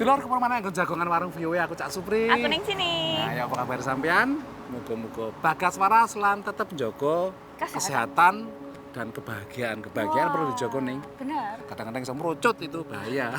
Dulur kemana nggon jagongan warung View aku Cak Supri. Aku ning sini. Nah, ya apa kabar sampean? Muga-muga bagas waras lan tetep njaga kesehatan dan kebahagiaan perlu dijaga ning. Bener. Kadang-kadang iso merucut itu bahaya.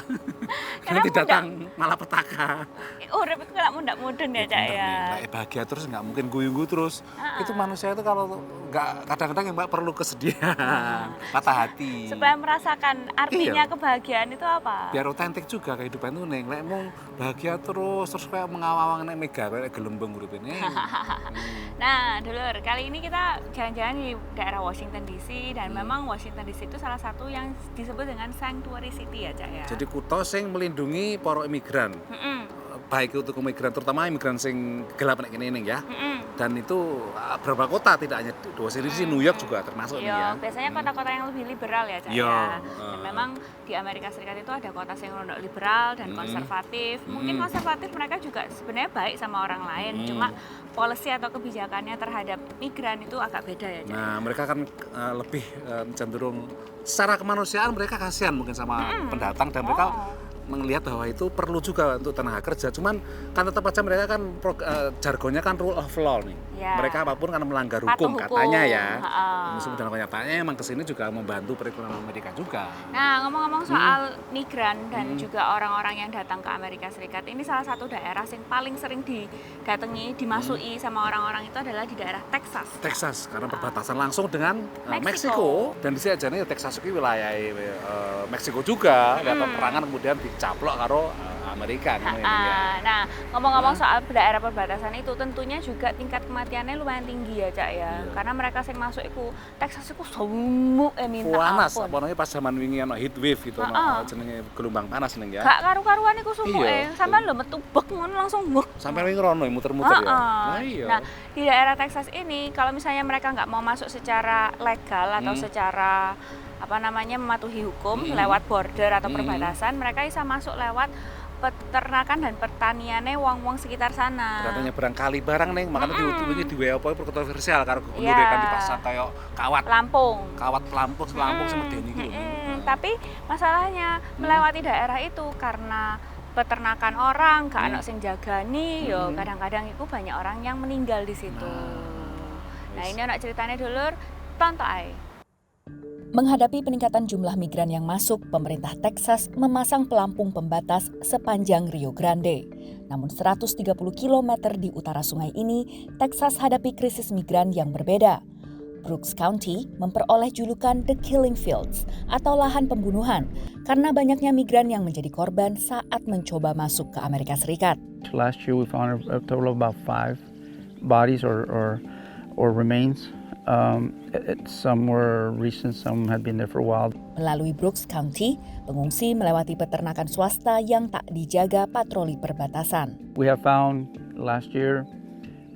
Nanti datang malapetaka. Urip iku lak mundak-mudun ya, Cak ya. Nek bahagia terus nggak mungkin guyu-guyu terus. Itu manusia itu kalau nggak kadang-kadang yang Mbak perlu kesedihan, patah hati. Supaya merasakan artinya kebahagiaan itu apa? Biar otentik juga kehidupan itu ning. Lek mung bahagia terus kayak mengawang nek mega kayak gelembung urip ini. Nah, dulur, kali ini kita jalan-jalan di daerah Washington DC dan memang Washington DC itu salah satu yang disebut dengan Sanctuary City ya, Cak ya. Jadi kutha sing melindungi para imigran. Baik untuk imigran terutama imigran sing gelap nek kene ning ya. Dan itu beberapa kota tidak hanya di Washington DC, New York juga termasuk nih ya. Biasanya kota-kota yang lebih liberal ya, Cak ya. Dan memang di Amerika Serikat itu ada kota yang rondok liberal dan konservatif. Mungkin konservatif mereka juga sebenarnya baik sama orang lain, cuma policy atau kebijakannya terhadap migran itu agak beda ya, Cak. Nah, mereka kan lebih cenderung secara kemanusiaan mereka kasihan mungkin sama pendatang dan mereka melihat bahwa itu perlu juga untuk tenaga kerja. Cuman kan tetap aja mereka kan jargonnya kan rule of law nih. Ya. Mereka apapun kan melanggar hukum katanya ya. Meskipun dalam kenyataannya emang kesini juga membantu perekonomian Amerika juga. Nah, ngomong-ngomong soal migran dan juga orang-orang yang datang ke Amerika Serikat, ini salah satu daerah yang paling sering didatangi, dimasuki sama orang-orang itu adalah di daerah Texas. Texas, karena perbatasan langsung dengan Meksiko. Dan di sini aja nih Texas itu wilayah Meksiko juga. Lihat perangan kemudian dicaplok karo Amerika. Nah, ngomong-ngomong soal daerah perbatasan itu, tentunya juga tingkat kematiannya lumayan tinggi ya, Cak ya. Karena mereka sing masuk itu Texas itu sumuk minta panas, ampun. Apa namanya pas zaman wingi ana heat wave gitu, jenenge gelombang panas ning ya. Gak karu-karuan iku sumuke. Sampeyan lho metu bek ngono langsung bek. Sampai wingi rono muter-muter ya. Nah, di daerah Texas ini kalau misalnya mereka nggak mau masuk secara legal atau secara mematuhi hukum lewat border atau perbatasan, mereka bisa masuk lewat peternakan dan pertaniannya wong-wong sekitar sana. Katanya barangkali barang ning, makanya diutuhi di WA apa kontroversial karo gubernur kan dipasang kayak kawat Lampung semedeni iki lho. Tapi masalahnya melewati daerah itu karena peternakan orang, gak ana sing jagani, yo kadang-kadang itu banyak orang yang meninggal di situ. Nah, ini anak ceritanya dulur, tonton ae. Menghadapi peningkatan jumlah migran yang masuk, pemerintah Texas memasang pelampung pembatas sepanjang Rio Grande. Namun 130 km di utara sungai ini, Texas hadapi krisis migran yang berbeda. Brooks County memperoleh julukan The Killing Fields atau lahan pembunuhan karena banyaknya migran yang menjadi korban saat mencoba masuk ke Amerika Serikat. Last year we found a total of about 5 bodies or remains. Some were recent, some had been there for a while. Melalui Brooks County, pengungsi melewati peternakan swasta yang tak dijaga patroli perbatasan. We have found last year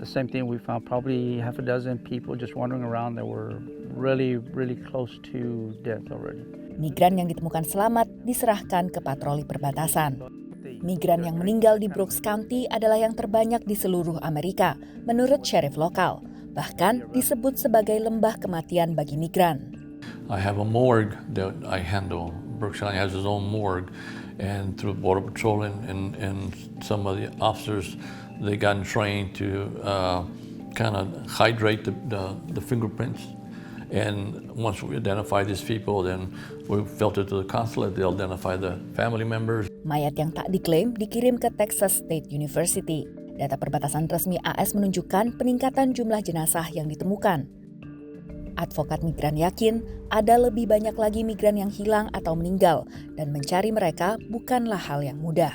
the same thing. We found probably half a dozen people just wandering around that were really close to death already. Migran yang ditemukan selamat diserahkan ke patroli perbatasan. Migran yang meninggal di Brooks County adalah yang terbanyak di seluruh Amerika, menurut sheriff lokal. Bahkan disebut sebagai lembah kematian bagi migran. I have a morgue that I handle. Brooks County has its own morgue, and through Border Patrol and some of the officers, they got trained to kind of hydrate the fingerprints. And once we identify these people, then we filter to the consulate. They'll identify the family members. Mayat yang tak diklaim dikirim ke Texas State University. Data perbatasan resmi AS menunjukkan peningkatan jumlah jenazah yang ditemukan. Advokat migran yakin ada lebih banyak lagi migran yang hilang atau meninggal dan mencari mereka bukanlah hal yang mudah.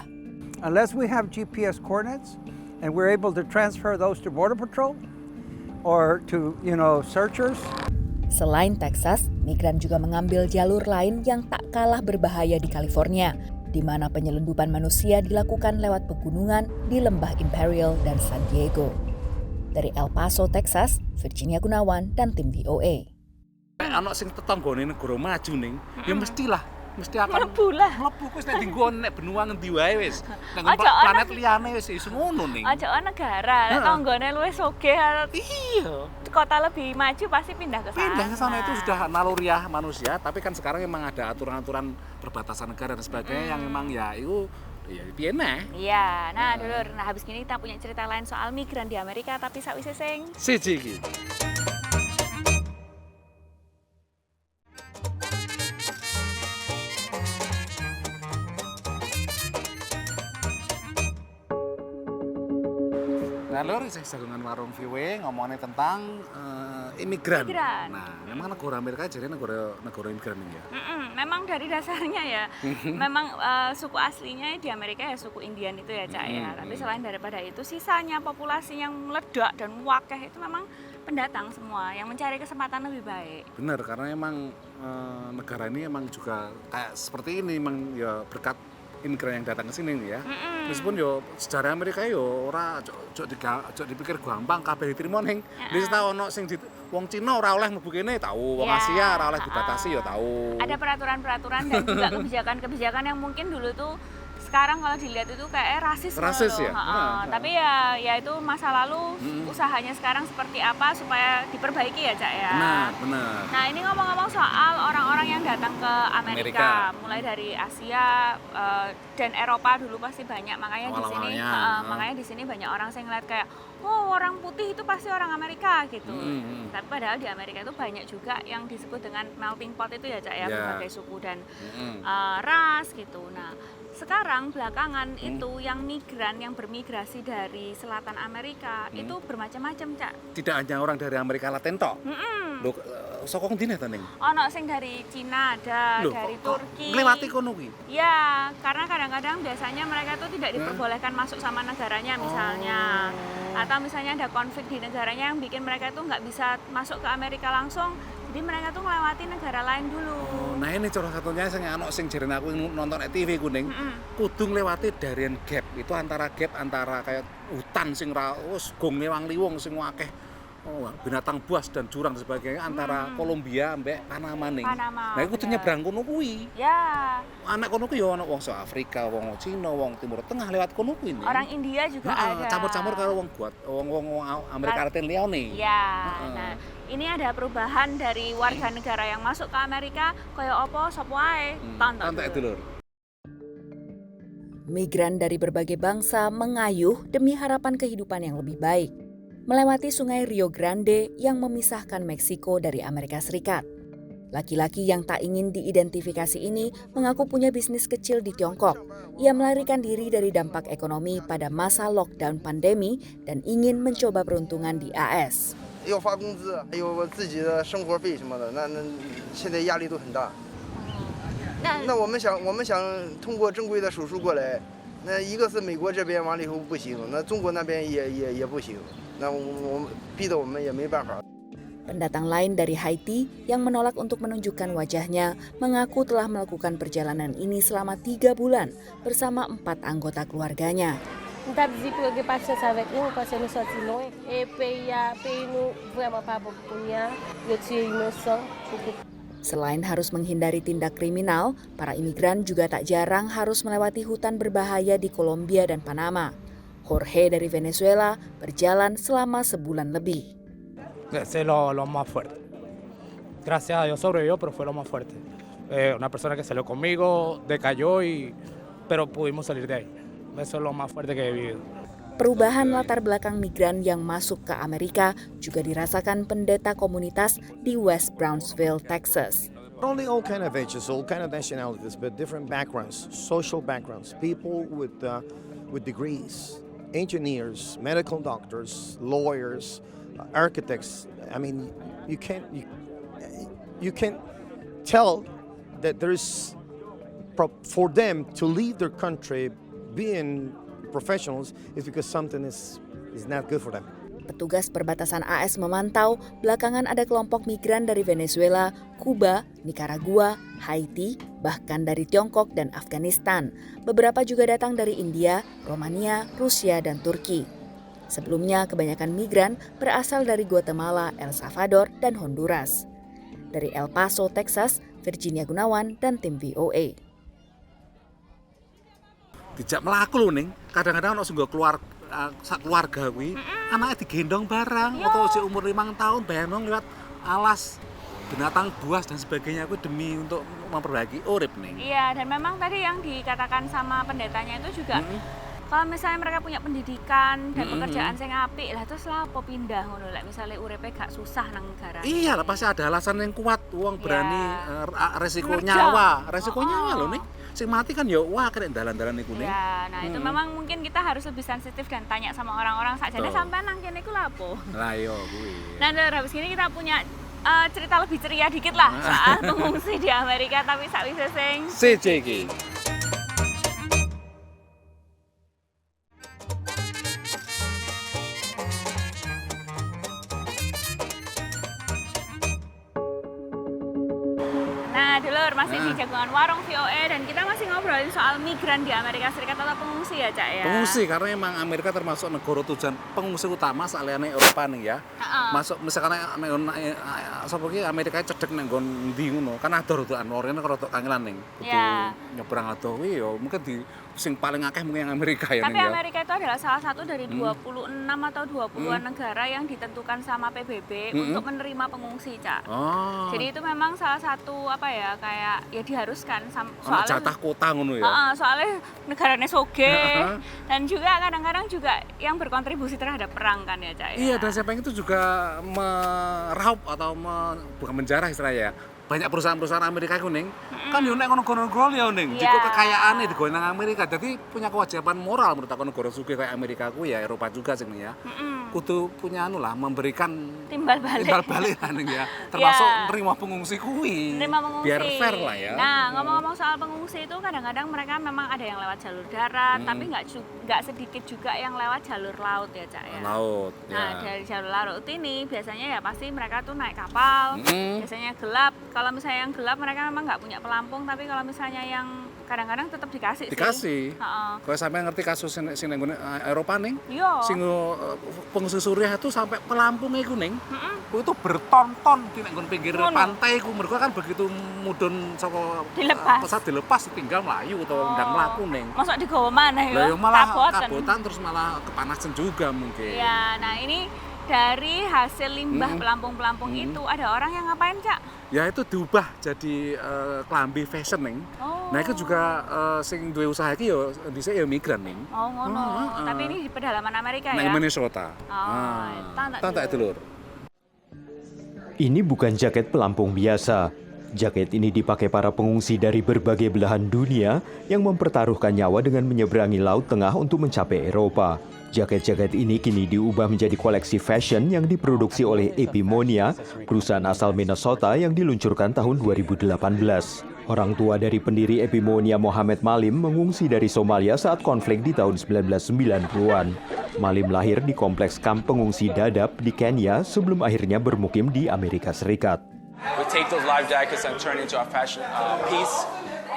Unless we have GPS coordinates and we're able to transfer those to Border Patrol or to, searchers. Selain Texas, migran juga mengambil jalur lain yang tak kalah berbahaya di California, di mana penyelundupan manusia dilakukan lewat pegunungan di Lembah Imperial dan San Diego. Dari El Paso, Texas, Virginia Gunawan dan tim VOA. Anak sing tetanggane negara maju ning, ya mesti akan mlebu wis nek dinggo nek benua ngendi wae wis. Nek planet liyane wis iso ngono ning. Aja negara, nek tanggane luwih sugih. Iya. Kota lebih maju pasti pindah ke sana. Pindah ke sana itu sudah naluriah manusia, tapi kan sekarang memang ada aturan-aturan perbatasan negara dan sebagainya yang memang ya itu Iya, piye neh? Iya, nah dulur, nah habis gini kita punya cerita lain soal migran di Amerika tapi sakwise sing Siji iki. Nah, lur saya jagungan warung viewing ngomongin tentang imigran. Imigran. Nah, memang negara Amerika jadi negara imigran ini ya. memang dari dasarnya ya, memang suku aslinya di Amerika ya suku Indian itu ya Cak ya. Tapi selain daripada itu, sisanya populasi yang meledak dan wakeh itu memang pendatang semua yang mencari kesempatan lebih baik. Benar, karena emang negara ini emang juga kayak seperti ini, emang ya berkat imigran yang datang ke sini nih ya. Meskipun yo sejarah Amerika yo ora cok dipikir gampang kabeh diterima ning. Wis tau ono sing wong Cina ora oleh mlebu kene tahu, wong Ya, Asia ora oleh dibatasi yo tahu. Ada peraturan-peraturan dan juga kebijakan-kebijakan yang mungkin dulu tuh sekarang kalau dilihat itu kayak rasis Rasis ya? Tapi ya itu masa lalu, usahanya sekarang seperti apa supaya diperbaiki ya Cak ya. Benar. Nah ini ngomong-ngomong soal orang-orang yang datang ke Amerika. Mulai dari Asia dan Eropa dulu pasti banyak, makanya di sini makanya di sini banyak orang yang ngeliat kayak oh orang putih itu pasti orang Amerika gitu. Tapi padahal di Amerika itu banyak juga yang disebut dengan melting pot itu ya Cak ya, berbagai suku dan ras gitu. Nah sekarang belakangan itu yang migran yang bermigrasi dari selatan Amerika itu bermacam-macam Cak. Tidak hanya orang dari Amerika Latin tok. Lho, saka ndi to ning? Ono sing dari Cina ada, dari Turki. Ngliwati kono kuwi. Ya, karena kadang-kadang biasanya mereka tuh tidak diperbolehkan masuk sama negaranya misalnya. Atau misalnya ada konflik di negaranya yang bikin mereka tuh nggak bisa masuk ke Amerika langsung. Jadi mereka tuh melewati negara lain dulu. Nah ini salah satunya sing jarene aku nonton TV kuning. Kudu nglewati Darien Gap. Itu antara kayak hutan sing ra wis gong lewang-liwung sing akeh binatang buas dan jurang sebagainya antara Kolombia mbek Panama ning. Nah iku kudu nyebrang kono kuwi. Ya. Anak kono kuwi ya ana wong Afrika, wong Cina, wong Timur Tengah lewat kono kuwi. Orang India juga ada. Campur-campur karo wong Amerika Latin liyane. Ya. Nah, ini ada perubahan dari warga negara yang masuk ke Amerika kaya apa sapa wae. Tonton dulur. Migran dari berbagai bangsa mengayuh demi harapan kehidupan yang lebih baik, melewati sungai Rio Grande yang memisahkan Meksiko dari Amerika Serikat. Laki-laki yang tak ingin diidentifikasi ini mengaku punya bisnis kecil di Tiongkok. Ia melarikan diri dari dampak ekonomi pada masa lockdown pandemi dan ingin mencoba peruntungan di AS. 要发工资，还有我自己的生活费什么的，那现在压力都很大。那我们想通过正规的手术过来，那一个是美国这边完了以后不行，那中国那边也不行，那我逼得我们也没办法。 Pendatang lain dari Haiti yang menolak untuk menunjukkan wajahnya mengaku telah melakukan perjalanan ini selama 3 bulan bersama 4 anggota keluarganya. On t'a dit pour que patience avec nous parce que nous sorti loin et pays nous vraiment pas beaucoup punya yo tuer innocent. Selain harus menghindari tindak kriminal, para imigran juga tak jarang harus melewati hutan berbahaya di Kolombia dan Panama. Jorge dari Venezuela berjalan selama sebulan lebih. Ese es lo más fuerte. Gracias a Dios sobrevivió, pero fue lo más fuerte. Una persona que salió conmigo, decayó, pero pudimos salir de ahí. Eso es lo más fuerte que he vivido. Perubahan latar belakang migran yang masuk ke Amerika juga dirasakan pendeta komunitas di West Brownsville, Texas. Only all kind of ages, all kind of nationalities, but different backgrounds, social backgrounds. People with degrees, engineers, medical doctors, lawyers, architects. I mean, you can't tell that there's for them to leave their country being professionals is because something is not good for them. Petugas perbatasan AS memantau belakangan ada kelompok migran dari Venezuela, Kuba, Nicaragua, Haiti, bahkan dari Tiongkok dan Afghanistan. Beberapa juga datang dari India, Romania, Rusia, dan Turki. Sebelumnya kebanyakan migran berasal dari Guatemala, El Salvador, dan Honduras. Dari El Paso, Texas, Virginia Gunawan dan tim VOA. Dijak melaku lho ning, kadang-kadang ono sing keluarga kuwi, anaknya digendong barang atau usia umur 5 tahun bayang lewat alas binatang buas dan sebagainya itu demi untuk memperbaiki urip nih. Iya, dan memang tadi yang dikatakan sama pendetanya itu juga kalau misalnya mereka punya pendidikan dan pekerjaan sing apik lah terus lah apa pindah ngono lek misalnya uripe gak susah nang negara. Iya lah pasti ada alasan yang kuat, uang berani resiko Kerja. nyawa loh nih. Sing mati kan ya wah kena dalan-dalan iku nih. Ya, nah itu memang mungkin kita harus lebih sensitif dan tanya sama orang-orang sakjane sampean nang kene iku lha apa. Lah yo kuwi. Nah, habis ini kita punya cerita lebih ceria dikit lah soal pengungsi di Amerika tapi sakwise sing CJG. Nah, dulur masih di Jagungan Warung VOA dan kita masih ngobrolin soal migran di Amerika Serikat atau pengungsi ya, Cak ya. Pengungsi karena emang Amerika termasuk negara tujuan pengungsi utama saliyane Eropa nih ya. Masuk misalkan sapa ki Amerika cedhek nang nggon ndi ngono. Kan ada rodokan lorene rada kangelan ning. Kudu nyebrang adoh kuwi ya mungkin di sing paling akeh mungkin yang Amerika ya. Tapi Amerika itu adalah salah satu dari 26 atau 20-an negara yang ditentukan sama PBB untuk menerima pengungsi, Cak. Jadi itu memang salah satu apa ya kayak ya diharuskan soalnya jatah kota ngono ya. Soalnya negaranya sogeh dan juga kadang-kadang juga yang berkontribusi terhadap perang kan ya, Cak ya. Iya, dan siapa itu juga meraup atau bukan menjarah istilahnya ya. Banyak perusahaan-perusahaan Amerika kuning kan yo nek ngono-ngono ya ning jika kekayaane digono nang Amerika jadi punya kewajiban moral menurut aku negara sugih kayak Amerika ku ya Eropa juga sing ya kudu punya anu lah memberikan timbal balik ning ya termasuk nerima pengungsi kuwi biar fair lah ya. Nah ngomong-ngomong soal pengungsi itu kadang-kadang mereka memang ada yang lewat jalur darat tapi nggak sedikit juga yang lewat jalur laut ya, Cak ya. Laut nah dari jalur laut ini biasanya ya pasti mereka tuh naik kapal biasanya gelap. Kalau misalnya yang gelap mereka memang nggak punya pelampung, tapi kalau misalnya yang kadang-kadang tetap dikasih. Kalau sampai ngerti kasus sing nang Eropa ning, sing pengungsi Suriah itu sampai pelampungnya kuning, itu berton-ton di nang pinggir pantai ku mergo kan begitu mudun saka pesawat dilepas tinggal melayu atau ndang mlaku ning. Masuk digawa maneh ya. Malah kabotan terus malah kepanasan juga mungkin. Ya, nah ini dari hasil limbah pelampung-pelampung itu ada orang yang ngapain, Cak? Ya itu diubah jadi klambi fashion ning. Nah itu juga sing duwe usaha iki yo dhisik ya migran ning. Oh ngono. Tapi ini di pedalaman Amerika ya. Nang Minnesota. Tak dulur. Ini bukan jaket pelampung biasa. Jaket ini dipakai para pengungsi dari berbagai belahan dunia yang mempertaruhkan nyawa dengan menyeberangi Laut Tengah untuk mencapai Eropa. Jaket-jaket ini kini diubah menjadi koleksi fashion yang diproduksi oleh Epimonia, perusahaan asal Minnesota yang diluncurkan tahun 2018. Orang tua dari pendiri Epimonia, Mohamed Malim, mengungsi dari Somalia saat konflik di tahun 1990-an. Malim lahir di kompleks kamp pengungsi Dadaab di Kenya sebelum akhirnya bermukim di Amerika Serikat. We take those life jackets and turn into a fashion piece.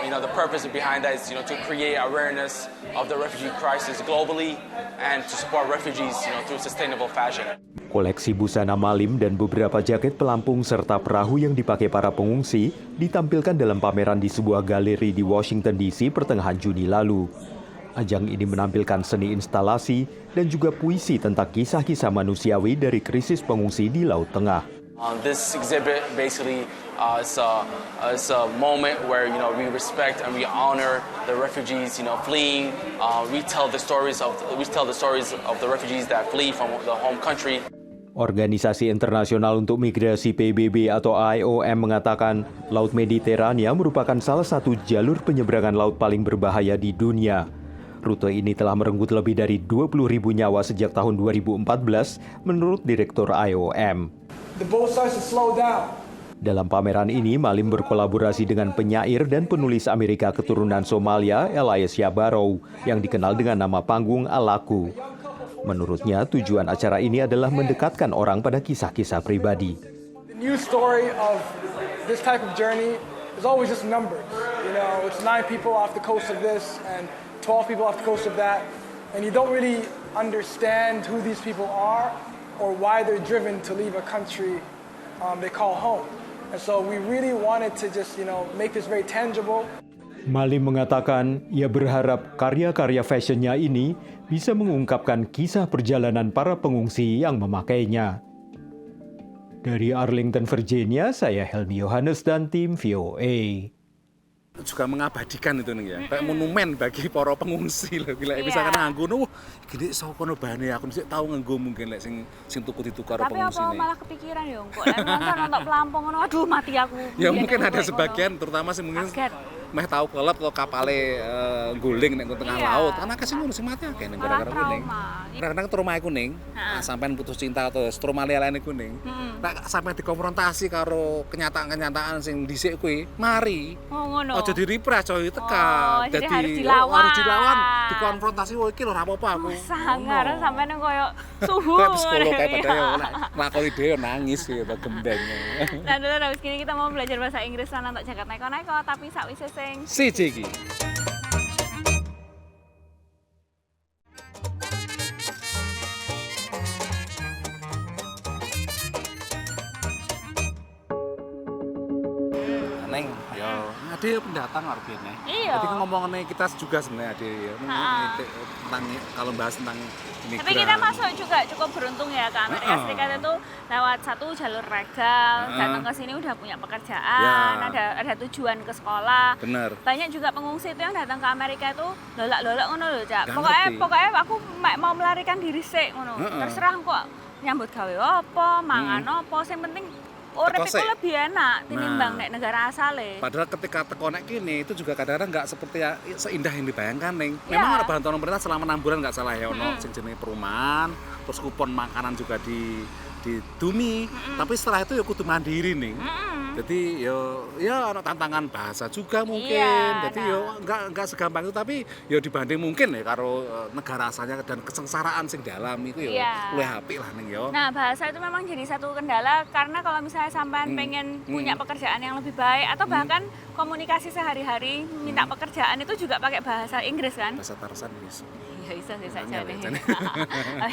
You know, the purpose behind that is, to create awareness of the refugee crisis globally and to support refugees, through sustainable fashion. Koleksi busana Malim dan beberapa jaket pelampung serta perahu yang dipakai para pengungsi ditampilkan dalam pameran di sebuah galeri di Washington DC pertengahan Juni lalu. Ajang ini menampilkan seni instalasi dan juga puisi tentang kisah-kisah manusiawi dari krisis pengungsi di Laut Tengah. This exhibit basically is a moment where we respect and we honor the refugees fleeing. We tell the stories of the refugees that flee from the home country. Organisasi Internasional untuk Migrasi PBB atau IOM mengatakan Laut Mediterania merupakan salah satu jalur penyeberangan laut paling berbahaya di dunia. Rute ini telah merenggut lebih dari 20.000 nyawa sejak tahun 2014 menurut Direktur IOM. Dalam pameran ini, Malim berkolaborasi dengan penyair dan penulis Amerika keturunan Somalia, Elias Yabarou, yang dikenal dengan nama panggung Alaku. Menurutnya, tujuan acara ini adalah mendekatkan orang pada kisah-kisah pribadi. The new story of this type of journey is always just numbers. It's 9 people off the coast of this and 12 people off the coast of that, and you don't really understand who these people are or why they're driven to leave a country they call home. And so we really wanted to just, make this very tangible. Malim mengatakan ia berharap karya-karya fashionnya ini bisa mengungkapkan kisah perjalanan para pengungsi yang memakainya. Dari Arlington, Virginia, saya Helmi Yohanes dan tim VOA. Juga mengabadikan itu nih ya, kayak monumen bagi para pengungsi loh. Bila misalkan nganggo gini saka kono bahane aku mesti tahu nganggo mungkin lek sing tuku ditukar tapi pengungsi. Tapi apa malah kepikiran ya kok lek nonton pelampung ngono aduh mati aku. Ya mungkin ada sebagian terutama sih mungkin meh tahu kelep atau kapale guling nek tengah laut. Karena kesini harus mati akeh ning gara-gara kuning. Kadang-kadang trauma kuning, sampean putus cinta atau trauma liyane kuning. Nek sampean dikonfrontasi karo kenyataan-kenyataan sing dhisik kuwi, mari. Oh ngono. Aja di-repress coy tekan. Jadi harus dilawan, dikonfrontasi wae iki lho ora apa-apa aku. Sangar sampean koyo suhu. Kayak psikolog kayak padahal lakoni dhewe nangis gitu gendeng. Nah, dulu habis gini kita mau belajar bahasa Inggris lan untuk jaket neko-neko tapi sakwise sing siji iki. Neng, yo ada pendatang luar biasa. Iya. Jadi ngomongin kita juga sebenarnya ada ya. Tentang kalau bahas tentang imigran. Tapi kita masuk juga cukup beruntung ya kan. Amerika Serikat itu lewat satu jalur legal, datang ke sini udah punya pekerjaan, ada tujuan ke sekolah. Bener. Banyak juga pengungsi itu yang datang ke Amerika itu lolak-lolak ngono lho, Cak. Pokoknya aku mau melarikan diri sik ngono. Terserah kok nyambut gawe apa, mangan apa, yang penting urip itu lebih enak tinimbang nek negara asale. Padahal ketika teko nek kene itu juga kadang-kadang nggak seperti seindah yang dibayangkan, Neng. Memang ada bantuan pemerintah selama 6 bulan nggak salah ya, ono sing jenenge perumahan, terus kupon makanan juga di Dumi, tapi setelah itu ya kudu mandiri nih. Jadi ya ada tantangan bahasa juga mungkin. Jadi enggak segampang itu, tapi ya dibanding mungkin ya karo negara asalnya dan kesengsaraan sing dalam itu ya luwih apik lah ning ya. Nah, bahasa itu memang jadi satu kendala karena kalau misalnya sampean pengen punya pekerjaan yang lebih baik atau bahkan komunikasi sehari-hari minta pekerjaan itu juga pakai bahasa Inggris kan? Bahasa Tarsan wis. Ya bisa saja nih.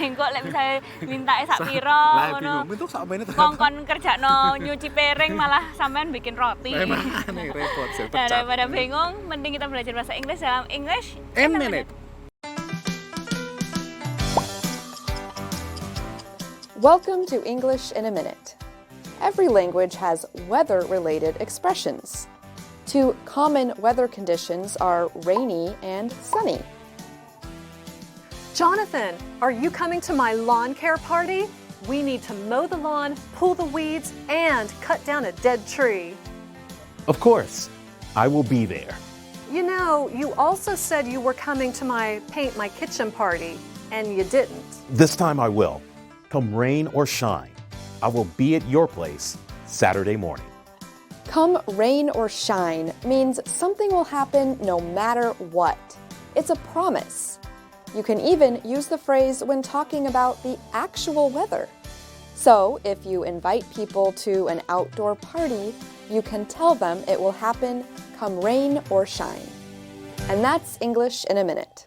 Engko lek misalnya minta sak piro ngono. Kongkon kerjakno nyuci piring malah sampean bikin roti. Memang aneh repot sih. Daripada bingung, mending kita belajar bahasa Inggris dalam English in a minute. Welcome to English in a Minute. Every language has weather-related expressions. Two common weather conditions are rainy and sunny. Jonathan, are you coming to my lawn care party? We need to mow the lawn, pull the weeds, and cut down a dead tree. Of course, I will be there. You know, you also said you were coming to my paint my kitchen party, and you didn't. This time I will. Come rain or shine, I will be at your place Saturday morning. Come rain or shine means something will happen no matter what. It's a promise. You can even use the phrase when talking about the actual weather. So, if you invite people to an outdoor party, you can tell them it will happen come rain or shine. And that's English in a minute.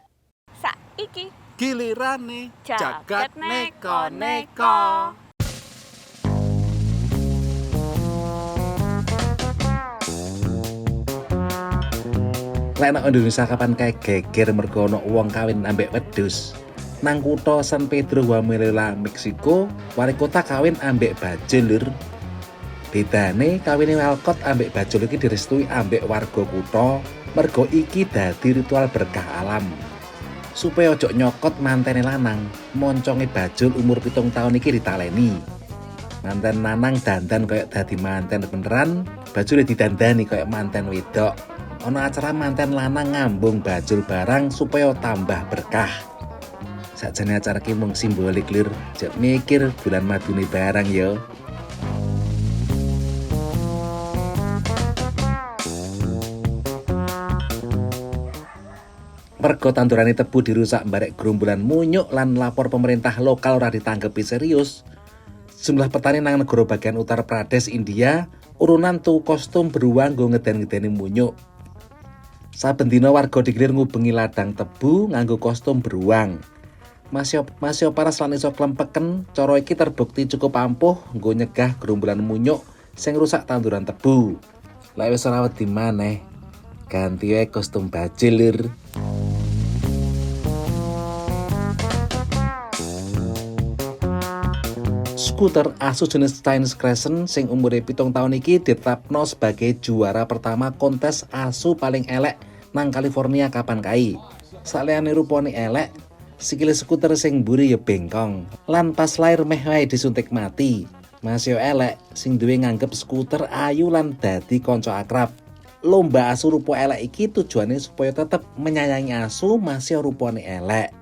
Saiki gilirane jagat neko-neko. Lek nang Indonesia kapan kae geger mergo ono wong kawin ambek wedhus. Nang kutha San Pedro Guatemala, Meksiko, wali kota kawin ambek bajul. Bedane kawine Walcott ambek bajul iki direstui ambek warga kutha mergo iki dadi ritual berkah alam. Supaya ojo nyokot mantene lanang, monconge bajul umur 7 tahun iki ditaleni. Manten lanang dandan koyo dadi manten beneran, bajule didandani koyo manten wedok. Ono acara manten lanang ngambung bajul barang supaya tambah berkah. Sakjane acara ki mung simbolik lir, jek mikir bulan madune barang yo. Mergo tandurane tebu dirusak barek gerombolan munyuk lan lapor pemerintah lokal ora ditanggepi serius. Jumlah petani nang negara bagian Uttar Pradesh, India, urunan tuku kostum beruang nggo ngeden-ngedeni munyuk. Saben dina warga digilir ngubengi ladang tebu nganggo kostum beruang. Masih paras lan iso klempeken, cara iki terbukti cukup ampuh nggo nyegah gerombolan munyuk sing rusak tanduran tebu. Lek wis ora wedi maneh, ganti wae kostum bajul. skuter asu jenis Chinese Crescent sing umure 7 tahun iki ditetapno sebagai juara pertama kontes asu paling elek nang California kapan kai. Saliyane rupane elek, sikile skuter sing mburi ya bengkong. Lan pas lair meh wae disuntik mati. Mas yo elek sing duwe nganggep skuter ayu lan dadi kanca akrab. Lomba asu rupa elek iki tujuannya supaya tetep menyayangi asu masih rupane elek.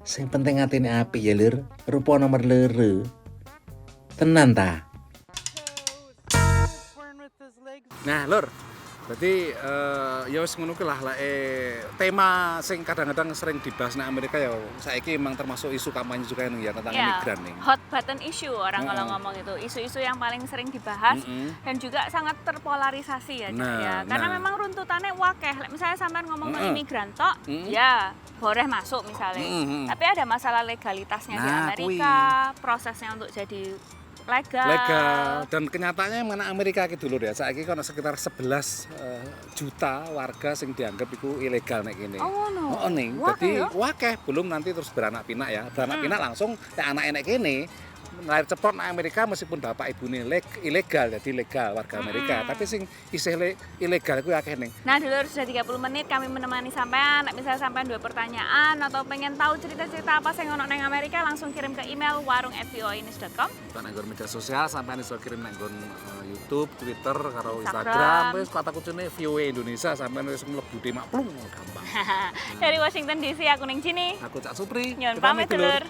Sing penting atine apik ya Lur, rupa nomor loro. Tenan ta? Nah, Lur. Berarti ya wis ngono kuwi lah tema sing kadang-kadang sering dibahas nang Amerika ya saiki memang termasuk isu kampanye juga ya tentang migran nih. Hot button issue orang kalau ngomong itu, isu-isu yang paling sering dibahas dan juga sangat terpolarisasi ya. Karena memang runtutannya wakeh. Misalnya sampean ngomong imigran tok, ya boleh masuk misalnya. Tapi ada masalah legalitasnya di Amerika, prosesnya untuk jadi legal. Dan kenyataannya mana Amerika gitu lho ya. Saiki kan sekitar 11 juta warga sing dianggap iku ilegal nek kene. Oh ning. Dadi wakeh belum nanti terus beranak pinak ya. Beranak pinak langsung anak nek kene lahir cepot nang Amerika meskipun bapak ibune ilegal jadi legal warga Amerika. Tapi sing isih ilegal iku akeh ning. Nah, dulu sudah 30 menit kami menemani sampean. Misalnya sampean dua pertanyaan atau pengen tahu cerita-cerita apa sing ono nang Amerika langsung kirim ke email warung@voanews.com. Nang media sosial sampean iso kirim nang YouTube, Twitter, karo Instagram. Wis kata kucine VOA Indonesia sampean wis mlebu demak plung gampang. Dari Washington DC aku ning sini. Aku Cak Supri. Nyuwun pamit dulur.